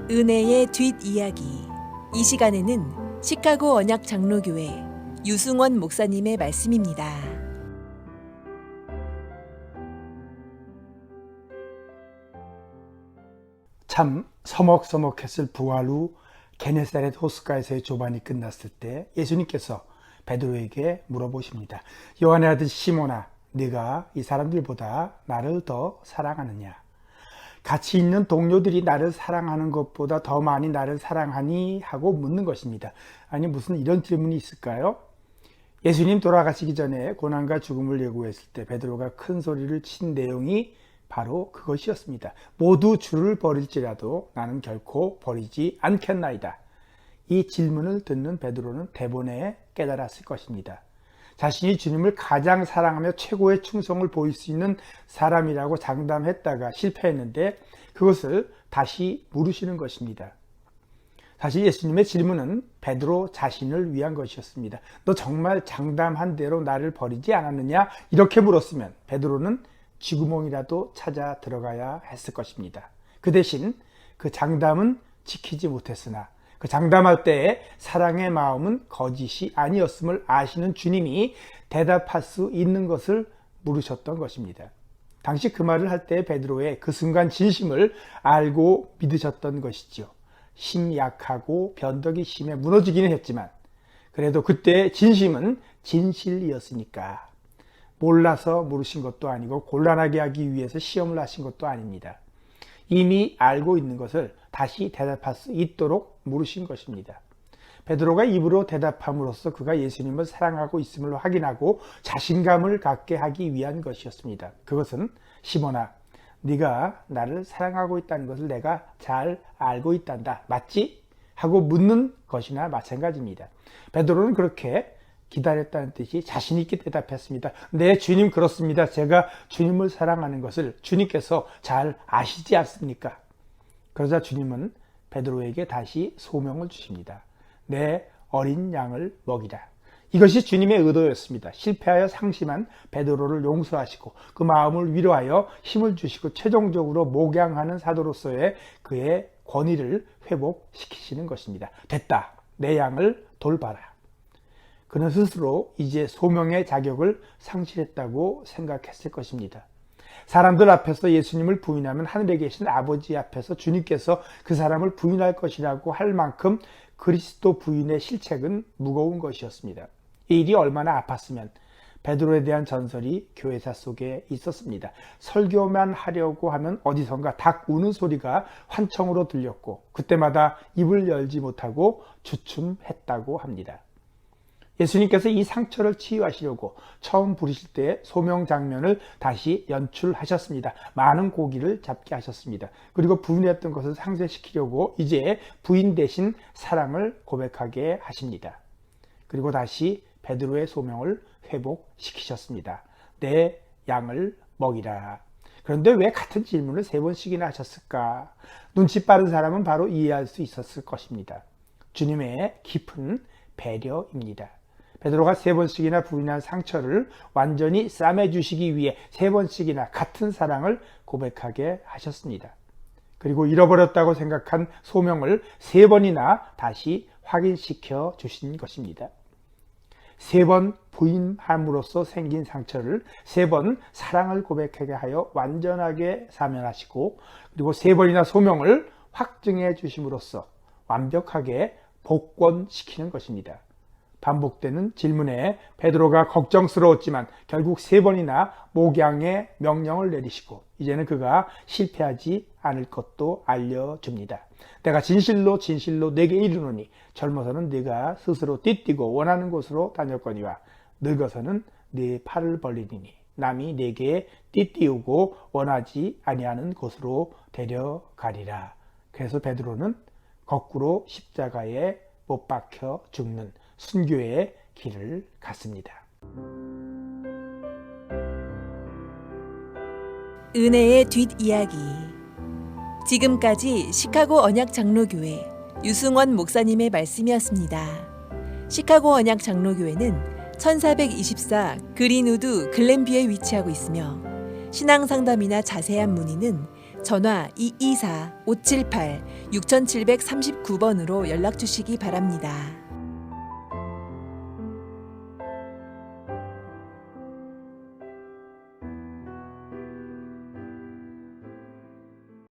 은혜의 뒷이야기. 이 시간에는 시카고 언약 장로교회 유승원 목사님의 말씀입니다. 참 서먹서먹했을 부활 후 게네사렛 호숫가에서의 조반이 끝났을 때 예수님께서 베드로에게 물어보십니다. 요한의 아들 시몬아, 네가 이 사람들보다 나를 더 사랑하느냐? 같이 있는 동료들이 나를 사랑하는 것보다 더 많이 나를 사랑하니? 하고 묻는 것입니다. 아니, 무슨 이런 질문이 있을까요? 예수님 돌아가시기 전에 고난과 죽음을 예고했을 때 베드로가 큰 소리를 친 내용이 바로 그것이었습니다. 모두 주를 버릴지라도 나는 결코 버리지 않겠나이다. 이 질문을 듣는 베드로는 대본에 깨달았을 것입니다. 자신이 주님을 가장 사랑하며 최고의 충성을 보일 수 있는 사람이라고 장담했다가 실패했는데 그것을 다시 물으시는 것입니다. 사실 예수님의 질문은 베드로 자신을 위한 것이었습니다. 너 정말 장담한 대로 나를 버리지 않았느냐? 이렇게 물었으면 베드로는 쥐구멍이라도 찾아 들어가야 했을 것입니다. 그 대신 그 장담은 지키지 못했으나 그 장담할 때의 사랑의 마음은 거짓이 아니었음을 아시는 주님이 대답할 수 있는 것을 물으셨던 것입니다. 당시 그 말을 할 때 베드로의 그 순간 진심을 알고 믿으셨던 것이죠. 심약하고 변덕이 심해 무너지기는 했지만 그래도 그때의 진심은 진실이었으니까 몰라서 물으신 것도 아니고 곤란하게 하기 위해서 시험을 하신 것도 아닙니다. 이미 알고 있는 것을 다시 대답할 수 있도록 물으신 것입니다. 베드로가 입으로 대답함으로써 그가 예수님을 사랑하고 있음을 확인하고 자신감을 갖게 하기 위한 것이었습니다. 그것은 시몬아, 네가 나를 사랑하고 있다는 것을 내가 잘 알고 있단다. 맞지? 하고 묻는 것이나 마찬가지입니다. 베드로는 그렇게 기다렸다는 뜻이 자신 있게 대답했습니다. 네, 주님, 그렇습니다. 제가 주님을 사랑하는 것을 주님께서 잘 아시지 않습니까? 그러자 주님은 베드로에게 다시 소명을 주십니다. 내 어린 양을 먹이라. 이것이 주님의 의도였습니다. 실패하여 상심한 베드로를 용서하시고 그 마음을 위로하여 힘을 주시고 최종적으로 목양하는 사도로서의 그의 권위를 회복시키시는 것입니다. 됐다. 내 양을 돌봐라. 그는 스스로 이제 소명의 자격을 상실했다고 생각했을 것입니다. 사람들 앞에서 예수님을 부인하면 하늘에 계신 아버지 앞에서 주님께서 그 사람을 부인할 것이라고 할 만큼 그리스도 부인의 실책은 무거운 것이었습니다. 이 일이 얼마나 아팠으면 베드로에 대한 전설이 교회사 속에 있었습니다. 설교만 하려고 하면 어디선가 닭 우는 소리가 환청으로 들렸고 그때마다 입을 열지 못하고 주춤했다고 합니다. 예수님께서 이 상처를 치유하시려고 처음 부르실 때 소명 장면을 다시 연출하셨습니다. 많은 고기를 잡게 하셨습니다. 그리고 부인했던 것을 상쇄시키려고 이제 부인 대신 사랑을 고백하게 하십니다. 그리고 다시 베드로의 소명을 회복시키셨습니다. 내 양을 먹이라. 그런데 왜 같은 질문을 3번씩이나 하셨을까? 눈치 빠른 사람은 바로 이해할 수 있었을 것입니다. 주님의 깊은 배려입니다. 베드로가 3번씩이나 부인한 상처를 완전히 싸매주시기 위해 3번씩이나 같은 사랑을 고백하게 하셨습니다. 그리고 잃어버렸다고 생각한 소명을 3번이나 다시 확인시켜 주신 것입니다. 3번 부인함으로써 생긴 상처를 3번 사랑을 고백하게 하여 완전하게 사면하시고 그리고 3번이나 소명을 확증해 주심으로써 완벽하게 복권시키는 것입니다. 반복되는 질문에 베드로가 걱정스러웠지만 결국 3번이나 목양의 명령을 내리시고 이제는 그가 실패하지 않을 것도 알려줍니다. 내가 진실로 진실로 네게 이르노니 젊어서는 네가 스스로 띠뛰고 원하는 곳으로 다녔거니와 늙어서는 네 팔을 벌리니 남이 네게 띠띠우고 원하지 아니하는 곳으로 데려가리라. 그래서 베드로는 거꾸로 십자가에 못 박혀 죽는 순교의 길을 갔습니다. 은혜의 뒷이야기. 지금까지 시카고 언약 장로교회 유승원 목사님의 말씀이었습니다. 시카고 언약 장로교회는 1424 그린우드 글렌뷰에 위치하고 있으며 신앙 상담이나 자세한 문의는 전화 224-578-6739번으로 연락 주시기 바랍니다.